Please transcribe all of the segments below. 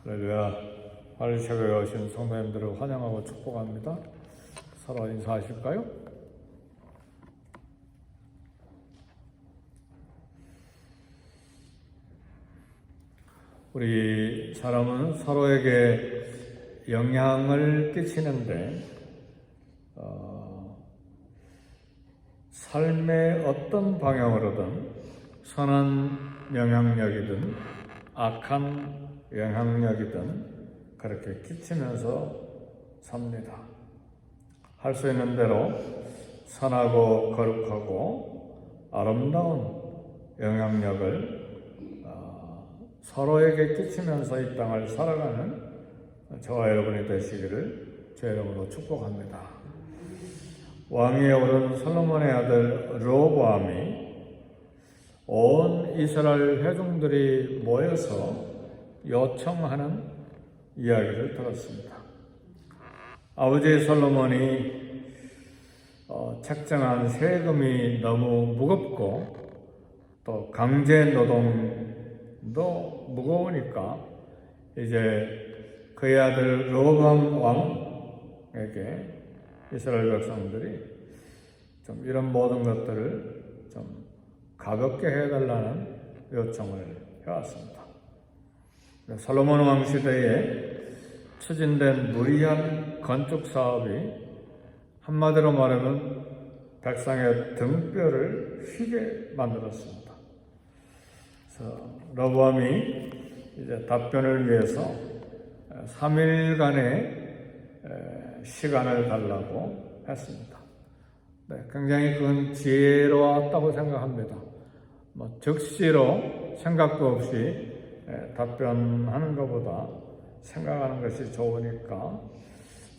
할렐루야. 할리차교에 오신 성도님들을 환영하고 축복합니다. 서로 인사하실까요? 우리 사람은 서로에게 영향을 끼치는데 삶의 어떤 방향으로든 선한 영향력이든 악한 영향력이든 그렇게 끼치면서 삽니다. 할 수 있는 대로 선하고 거룩하고 아름다운 영향력을 서로에게 끼치면서 이 땅을 살아가는 저와 여러분이 되시기를 제 이름으로 축복합니다. 왕위에 오른 솔로몬의 아들 르호보암이 온 이스라엘 회중들이 모여서 요청하는 이야기를 들었습니다. 아버지 솔로몬이 책정한 세금이 너무 무겁고 또 강제 노동도 무거우니까 이제 그의 아들 르호보암 왕에게 이스라엘 백성들이 좀 이런 모든 것들을 좀 가볍게 해달라는 요청을 해왔습니다. 솔로몬 왕 시대에 추진된 무리한 건축 사업이 한마디로 말하면 백성의 등뼈를 휘게 만들었습니다. 그래서 르호보암이 이제 답변을 위해서 3일간의 시간을 달라고 했습니다. 굉장히 그건 지혜로웠다고 생각합니다. 즉시로 생각도 없이 답변하는 것보다 생각하는 것이 좋으니까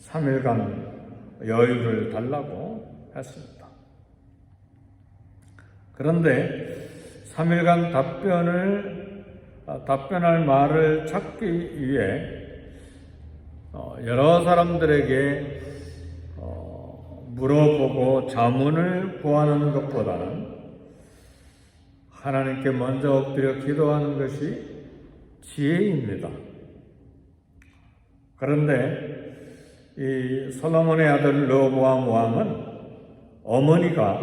3일간 여유를 달라고 했습니다. 그런데 3일간 답변할 말을 찾기 위해 여러 사람들에게 물어보고 자문을 구하는 것보다는 하나님께 먼저 엎드려 기도하는 것이 지혜입니다. 그런데 이 솔로몬의 아들 르호보암 왕은 어머니가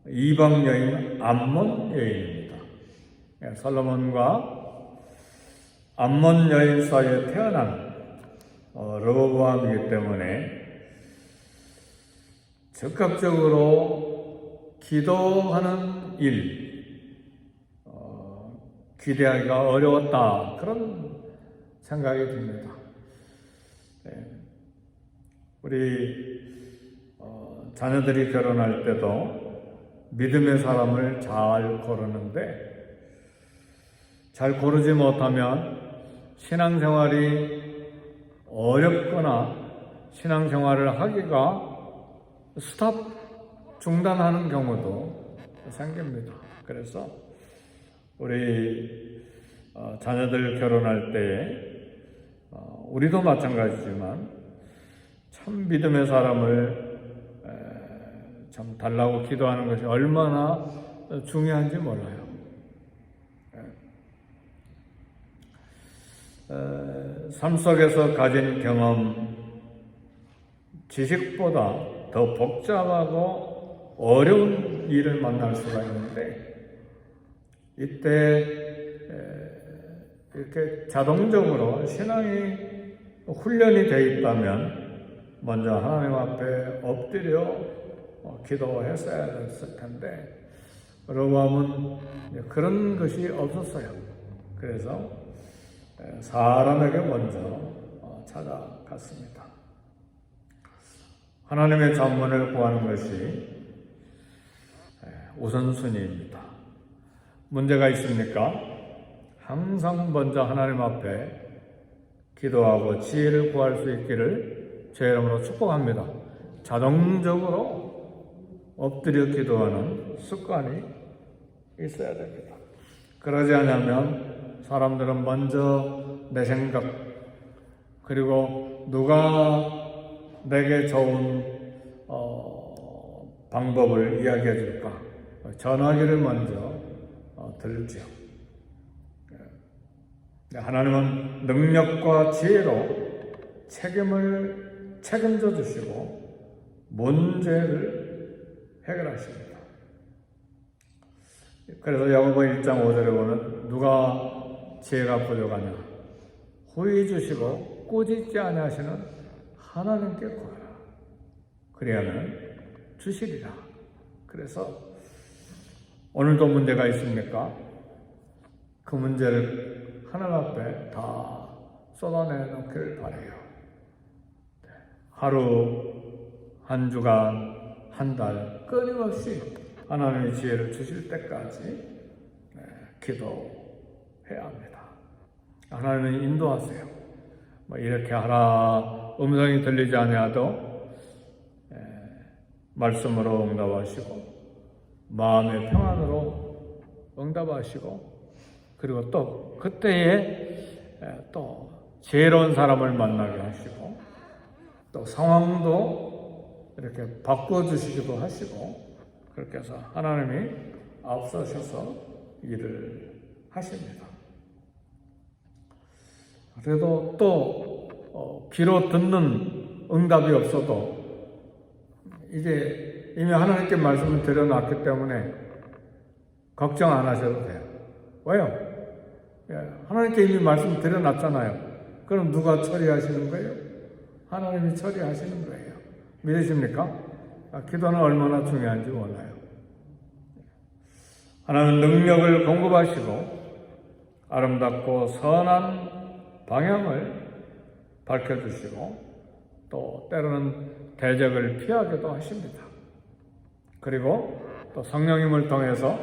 이방 여인 암몬 여인입니다. 솔로몬과 암몬 여인 사이에 태어난 르호보암이기 때문에 적극적으로 기도하는 일, 기대하기가 어려웠다, 그런 생각이 듭니다. 우리 자녀들이 결혼할 때도 믿음의 사람을 잘 고르는데 잘 고르지 못하면 신앙생활이 어렵거나 신앙생활을 하기가 중단하는 경우도 생깁니다. 그래서 우리 자녀들 결혼할 때 우리도 마찬가지지만 참 믿음의 사람을 참 달라고 기도하는 것이 얼마나 중요한지 몰라요. 삶 속에서 가진 경험, 지식보다 더 복잡하고 어려운 일을 만날 수가 있는데 이때 이렇게 자동적으로 신앙이 훈련이 되어 있다면 먼저 하나님 앞에 엎드려 기도했어야 했을 텐데 르호보암은 그런 것이 없었어요. 그래서 사람에게 먼저 찾아갔습니다. 하나님의 자문을 구하는 것이 우선순위입니다. 문제가 있습니까? 항상 먼저 하나님 앞에 기도하고 지혜를 구할 수 있기를 제 이름으로 축복합니다. 자동적으로 엎드려 기도하는 습관이 있어야 됩니다. 그러지 않으면 사람들은 먼저 내 생각, 그리고 누가 내게 좋은 방법을 이야기해 줄까? 전화기를 먼저 들죠. 하나님은 능력과 지혜로 책임져 주시고 문제를 해결하십니다. 그래서 야고보 1장 5절에 보면 누가 지혜가 부족하냐 후히 주시고 꾸짖지 아니하시는 하나님께 구하라 그리하면 주시리라. 그래서 오늘도 문제가 있습니까? 그 문제를 하나님 앞에 다 쏟아내 놓기를 바라요. 하루, 한 주간, 한 달 끊임없이 하나님의 지혜를 주실 때까지 기도해야 합니다. 하나님은 인도하세요. 이렇게 하라 음성이 들리지 아니하도 말씀으로 응답하시고 마음의 평안으로 응답하시고 그리고 또 그때에 또 지혜로운 사람을 만나게 하시고 또 상황도 이렇게 바꿔주시기도 하시고 그렇게 해서 하나님이 앞서셔서 일을 하십니다. 그래도 또 귀로 듣는 응답이 없어도 이제 이미 하나님께 말씀을 드려놨기 때문에 걱정 안 하셔도 돼요. 왜요? 하나님께 이미 말씀 드려놨잖아요. 그럼 누가 처리하시는 거예요? 하나님이 처리하시는 거예요. 믿으십니까? 기도는 얼마나 중요한지 몰라요. 하나님은 능력을 공급하시고 아름답고 선한 방향을 밝혀주시고 또 때로는 대적을 피하기도 하십니다. 그리고 또 성령님을 통해서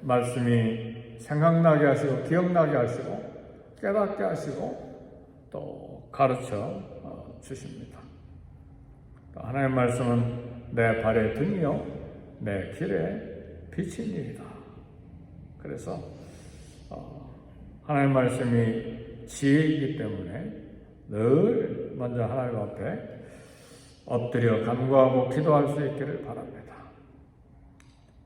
말씀이 생각나게 하시고 기억나게 하시고 깨닫게 하시고 또 가르쳐 주십니다. 하나님의 말씀은 내 발의 등이요 내 길에 빛이니이다. 그래서 하나님의 말씀이 지혜이기 때문에 늘 먼저 하나님 앞에 엎드려 간구하고 기도할 수 있기를 바랍니다.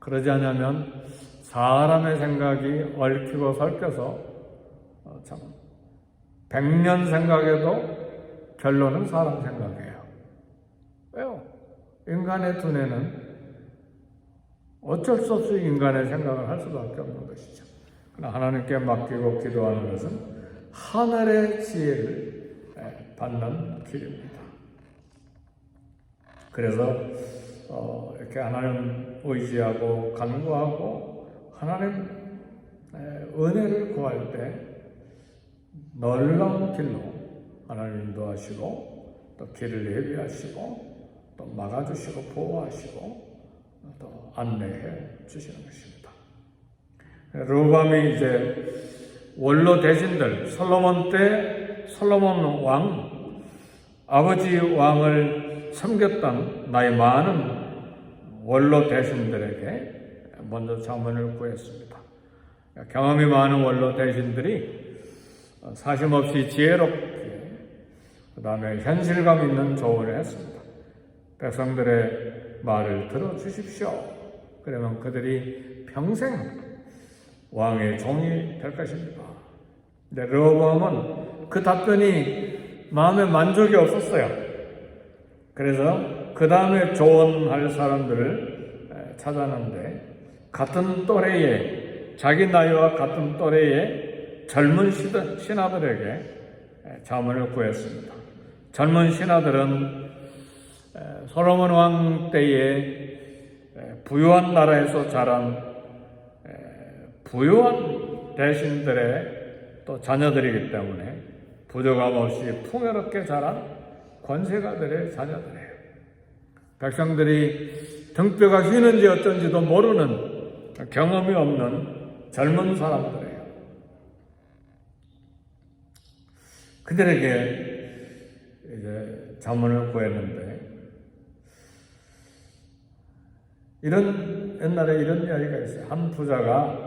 그러지 않으면 사람의 생각이 얽히고 설켜서 참 100년 생각해도 결론은 사람 생각이에요. 왜요? 인간의 두뇌는 어쩔 수 없이 인간의 생각을 할 수밖에 없는 것이죠. 그러나 하나님께 맡기고 기도하는 것은 하늘의 지혜를 받는 길입니다. 그래서 이렇게 하나님 의지하고 간구하고 하나님 은혜를 구할 때 놀라운 길로 하나님 인도하시고 또 길을 예비하시고 또 막아주시고 보호하시고 또 안내해 주시는 것입니다. 르호보암이 이제 원로 대신들 솔로몬 때 솔로몬 왕 아버지 왕을 섬겼던 나이 많은 원로 대신들에게 먼저 자문을 구했습니다. 경험이 많은 원로 대신들이 사심없이 지혜롭게 그 다음에 현실감 있는 조언을 했습니다. 백성들의 말을 들어주십시오. 그러면 그들이 평생 왕의 종이 될 것입니다. 근데 르호보암은 그 답변이 마음에 만족이 없었어요. 그래서 그 다음에 조언할 사람들을 찾았는데 같은 또래의 자기 나이와 같은 또래의 젊은 신하들에게 자문을 구했습니다. 젊은 신하들은 솔로몬 왕 때에 부유한 나라에서 자란 부유한 대신들의 또 자녀들이기 때문에 부족함 없이 풍요롭게 자란 권세가들의 자녀들이에요. 백성들이 등뼈가 휘는지 어쩐지도 모르는 경험이 없는 젊은 사람들이에요. 그들에게 이제 자문을 구했는데 옛날에 이런 이야기가 있어요. 한 부자가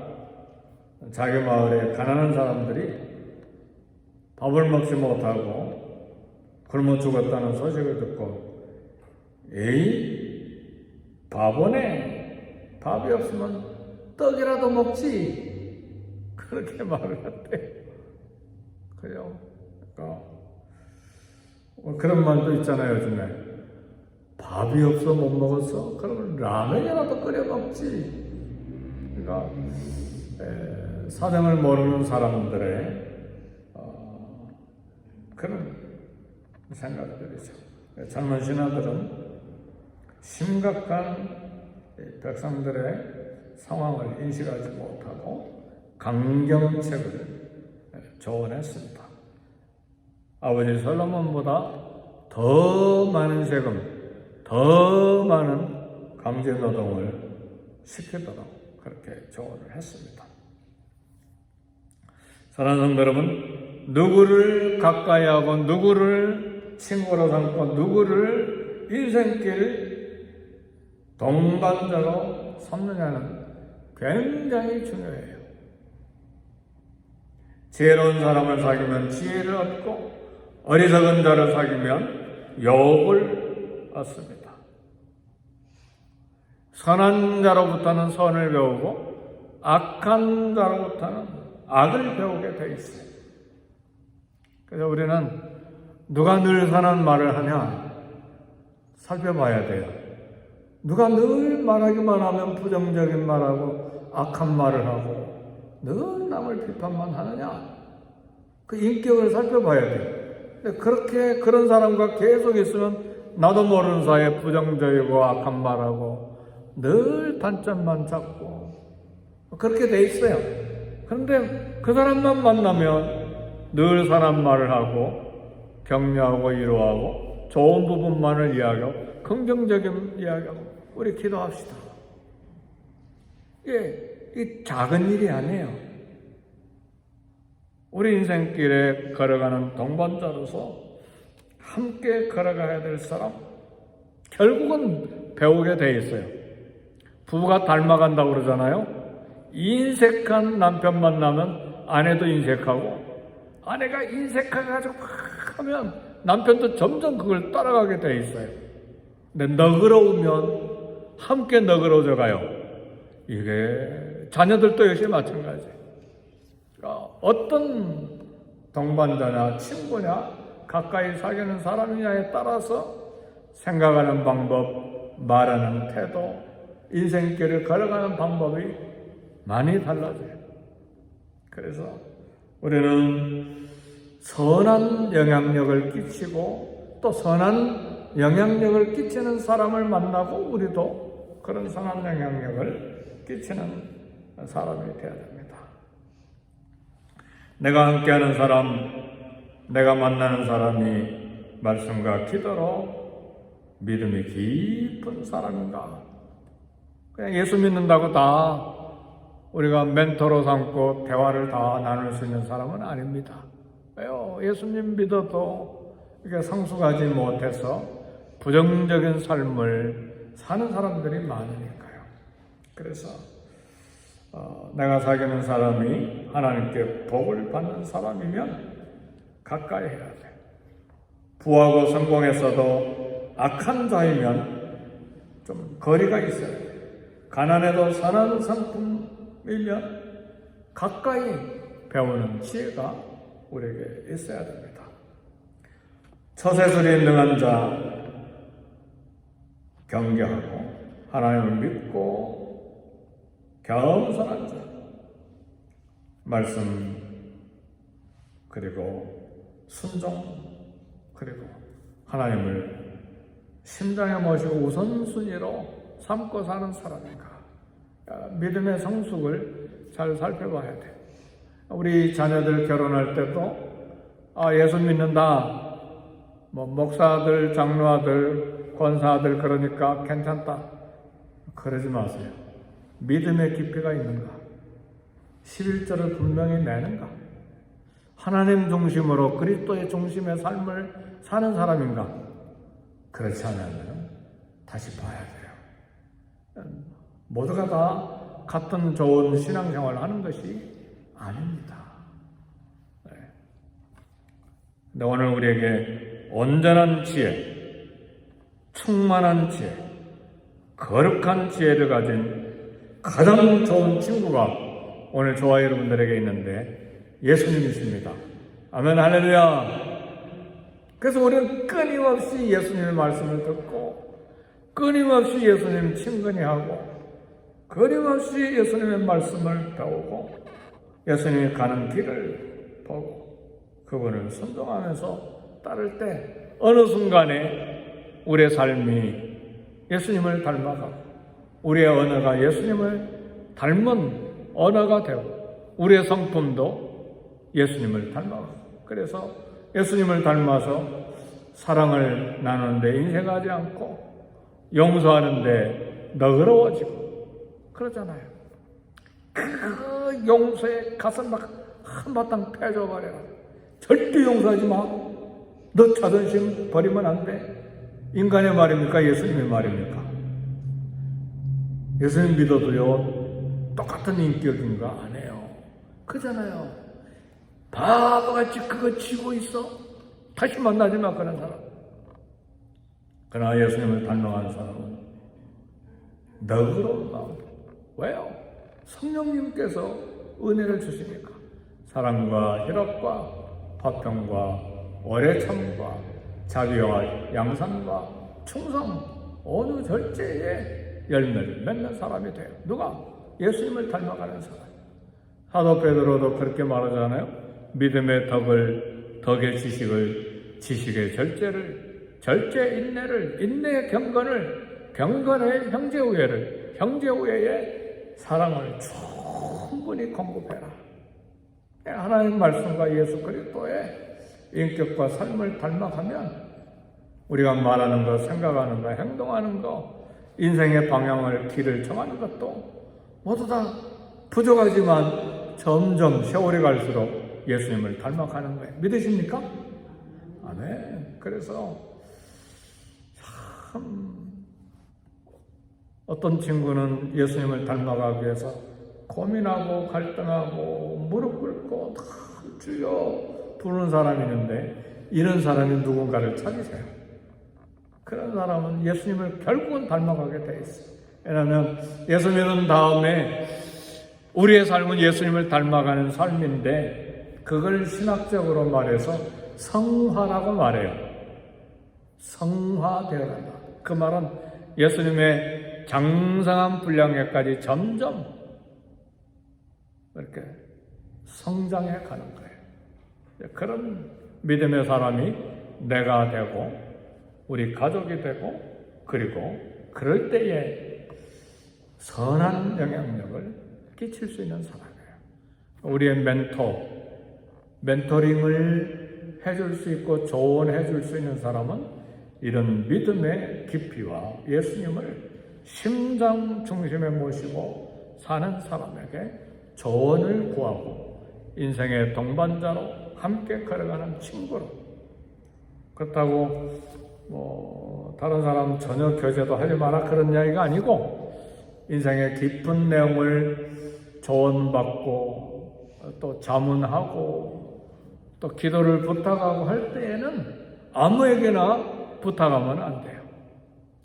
자기 마을에 가난한 사람들이 밥을 먹지 못하고 굶어 죽었다는 소식을 듣고 에이 바보네 밥이 없으면 떡이라도 먹지 그렇게 말을 했대. 그래요. 그러니까 그런 말도 있잖아요, 요즘에. 밥이 없어 못 먹었어? 그러면 라면이라도 끓여 먹지. 그러니까 사정을 모르는 사람들의 그런 생각들이죠. 젊은 신하들은 심각한 백성들의 상황을 인식하지 못하고 강경책을 조언했습니다. 아버지 솔로몬보다 더 많은 세금, 더 많은 강제노동을 시키도록 그렇게 조언을 했습니다. 사랑하는 성도 여러분, 누구를 가까이 하고 누구를 친구로 삼고 누구를 인생길 동반자로 삼느냐는 굉장히 중요해요. 지혜로운 사람을 사귀면 지혜를 얻고 어리석은 자를 사귀면 욕을 얻습니다. 선한 자로부터는 선을 배우고 악한 자로부터는 악을 배우게 돼 있어요. 그래서 우리는 누가 늘 선한 말을 하냐 살펴봐야 돼요. 누가 늘 말하기만 하면 부정적인 말하고 악한 말을 하고 늘 남을 비판만 하느냐, 그 인격을 살펴봐야 돼요. 근데 그렇게 그런 사람과 계속 있으면 나도 모르는 사이에 부정적이고 악한 말하고 늘 단점만 잡고 그렇게 돼 있어요. 그런데 그 사람만 만나면 늘 선한 말을 하고 격려하고 위로하고 좋은 부분만을 이야기하고 긍정적인 이야기하고 우리 기도합시다. 이 작은 일이 아니에요. 우리 인생길에 걸어가는 동반자로서 함께 걸어가야 될 사람, 결국은 배우게 돼 있어요. 부부가 닮아간다고 그러잖아요. 인색한 남편 만나면 아내도 인색하고, 아내가 인색해가지고 막 하면 남편도 점점 그걸 따라가게 돼 있어요. 근데 너그러우면 함께 너그러져 가요. 이게 자녀들도 역시 마찬가지예요. 그러니까 어떤 동반자냐 친구냐 가까이 사귀는 사람이냐에 따라서 생각하는 방법, 말하는 태도, 인생길을 걸어가는 방법이 많이 달라져요. 그래서 우리는 선한 영향력을 끼치고 또 선한 영향력을 끼치는 사람을 만나고 우리도 그런 선한 영향력을 끼치는 사람이 되어야 됩니다. 내가 함께하는 사람, 내가 만나는 사람이 말씀과 기도로 믿음이 깊은 사람인가? 그냥 예수 믿는다고 다 우리가 멘토로 삼고 대화를 다 나눌 수 있는 사람은 아닙니다. 왜요? 예수님 믿어도 이게 성숙하지 못해서 부정적인 삶을 사는 사람들이 많으니까요. 그래서 내가 사귀는 사람이 하나님께 복을 받는 사람이면 가까이 해야 돼. 부하고 성공했어도 악한 자이면 좀 거리가 있어야 돼. 가난해도 선한 상품이면 가까이 배우는 지혜가 우리에게 있어야 됩니다. 처세술이 능한 자, 경계하고 하나님을 믿고 겸손한 자, 말씀 그리고 순종 그리고 하나님을 심장에 모시고 우선순위로 삼고 사는 사람인가? 믿음의 성숙을 잘 살펴봐야 돼. 우리 자녀들 결혼할 때도 예수 믿는다. 목사들, 장로아들, 권사아들 그러니까 괜찮다. 그러지 마세요. 믿음의 깊이가 있는가? 11절을 분명히 내는가? 하나님 중심으로 그리스도의 중심의 삶을 사는 사람인가? 그렇지 않으면 다시 봐야 돼요. 모두가 다 같은 좋은 신앙생활을 하는 것이 아닙니다. 네. 근데 오늘 우리에게 온전한 지혜, 충만한 지혜, 거룩한 지혜를 가진 가장 좋은 친구가 오늘 저와 여러분들에게 있는데 예수님이십니다. 아멘, 할렐루야. 그래서 우리는 끊임없이 예수님의 말씀을 듣고, 끊임없이 예수님 친근히하고, 끊임없이 예수님의 말씀을 배우고, 예수님이 가는 길을 보고, 그분을 순종하면서 따를 때, 어느 순간에 우리의 삶이 예수님을 닮아가고, 우리의 언어가 예수님을 닮은 언어가 되고, 우리의 성품도 예수님을 닮아가고, 그래서 예수님을 닮아서 사랑을 나누는데 인색하지 않고 용서하는데 너그러워지고 그러잖아요. 그 용서에 가서 막 한바탕 패줘버려라. 절대 용서하지 마. 너 자존심 버리면 안 돼. 인간의 말입니까? 예수님의 말입니까? 예수님 믿어도요, 똑같은 인격인가? 안 해요. 그잖아요. 바보같이 그거 치고 있어. 다시 만나지 마, 그런 사람. 그러나 예수님을 닮아간 사람은 너그러운 마음. 왜요? 성령님께서 은혜를 주시니까. 사랑과 희락과 화평과 오래 참과 자비와 양산과 충성, 어느 절제에 열매를 맺는 사람이 돼요. 누가? 예수님을 닮아가는 사람. 사도 베드로도 그렇게 말하잖아요. 믿음의 덕의 지식을, 지식의 절제를, 절제 인내를, 인내의 경건의 형제 우애를, 형제 우애의 사랑을 충분히 공급해라. 하나님 말씀과 예수 그리스도의 인격과 삶을 닮아가면 우리가 말하는 것, 생각하는 것, 행동하는 것, 인생의 방향을, 길을 정하는 것도 모두 다 부족하지만 점점 세월이 갈수록 예수님을 닮아가는 거예요. 믿으십니까? 아멘. 그래서 참 어떤 친구는 예수님을 닮아가기 위해서 고민하고 갈등하고 무릎 꿇고 다 주여 부르는 사람이 있는데 이런 사람이 누군가를 찾으세요. 그런 사람은 예수님을 결국은 닮아가게 돼 있어요. 왜냐하면 예수 믿은 다음에 우리의 삶은 예수님을 닮아가는 삶인데 그걸 신학적으로 말해서 성화라고 말해요. 성화되어간다. 그 말은 예수님의 장성한 분량에까지 점점 이렇게 성장해 가는 거예요. 그런 믿음의 사람이 내가 되고 우리 가족이 되고 그리고 그럴 때에 선한 영향력을 끼칠 수 있는 사람이에요. 우리의 멘토링을 해줄 수 있고 조언해 줄 수 있는 사람은 이런 믿음의 깊이와 예수님을 심장 중심에 모시고 사는 사람에게 조언을 구하고 인생의 동반자로 함께 걸어가는 친구로. 그렇다고 다른 사람 전혀 교제도 하지 마라 그런 이야기가 아니고 인생의 깊은 내용을 조언받고 또 자문하고 또 기도를 부탁하고 할 때에는 아무에게나 부탁하면 안 돼요.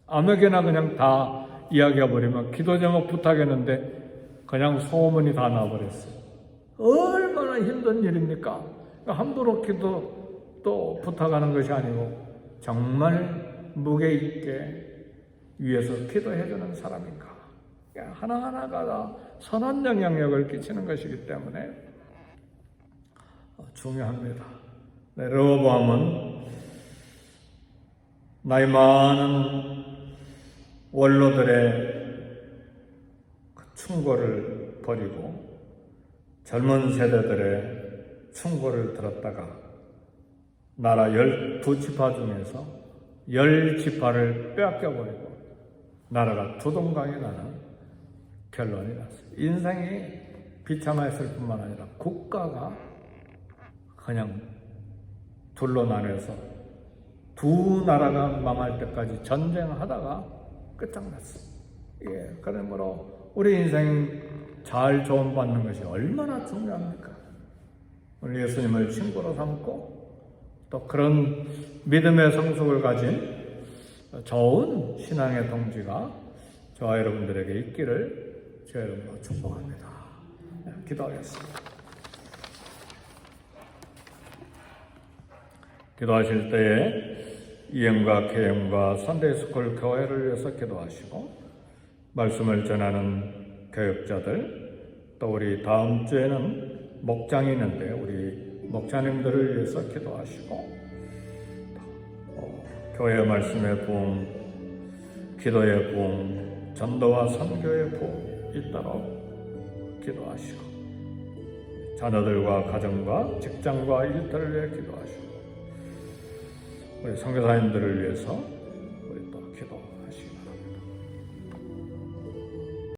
아무에게나 그냥 다 이야기해버리면 기도 제목 부탁했는데 그냥 소문이 다 나버렸어요. 얼마나 힘든 일입니까? 함부로 기도 또 부탁하는 것이 아니고 정말 무게 있게 위해서 기도해주는 사람인가. 하나하나가 다 선한 영향력을 끼치는 것이기 때문에 중요합니다. 르호보암은 나이 많은 원로들의 충고를 버리고 젊은 세대들의 충고를 들었다가 나라 12지파 중에서 10지파를 빼앗겨버리고 나라가 두동강에 나는 결론이 났어요. 인생이 비참했을 뿐만 아니라 국가가 그냥 둘로 나뉘어서 두 나라가 망할 때까지 전쟁하다가 끝장났어요. 그러므로 우리 인생 잘 조언받는 것이 얼마나 중요합니까? 우리 예수님을 친구로 삼고 또 그런 믿음의 성숙을 가진 좋은 신앙의 동지가 저와 여러분들에게 있기를 저와 여러분과 축복합니다. 기도하겠습니다. 기도하실 때에 EM과 KM과 선데이스쿨 교회를 위해서 기도하시고, 말씀을 전하는 교역자들, 또 우리 다음 주에는 목장이 있는데 우리 목자님들을 위해서 기도하시고, 교회의 말씀의 부흥, 기도의 부흥, 전도와 선교의 부흥 있도록 기도하시고, 자녀들과 가정과 직장과 일터를 위해 기도하시고, 우리 선교사님들을 위해서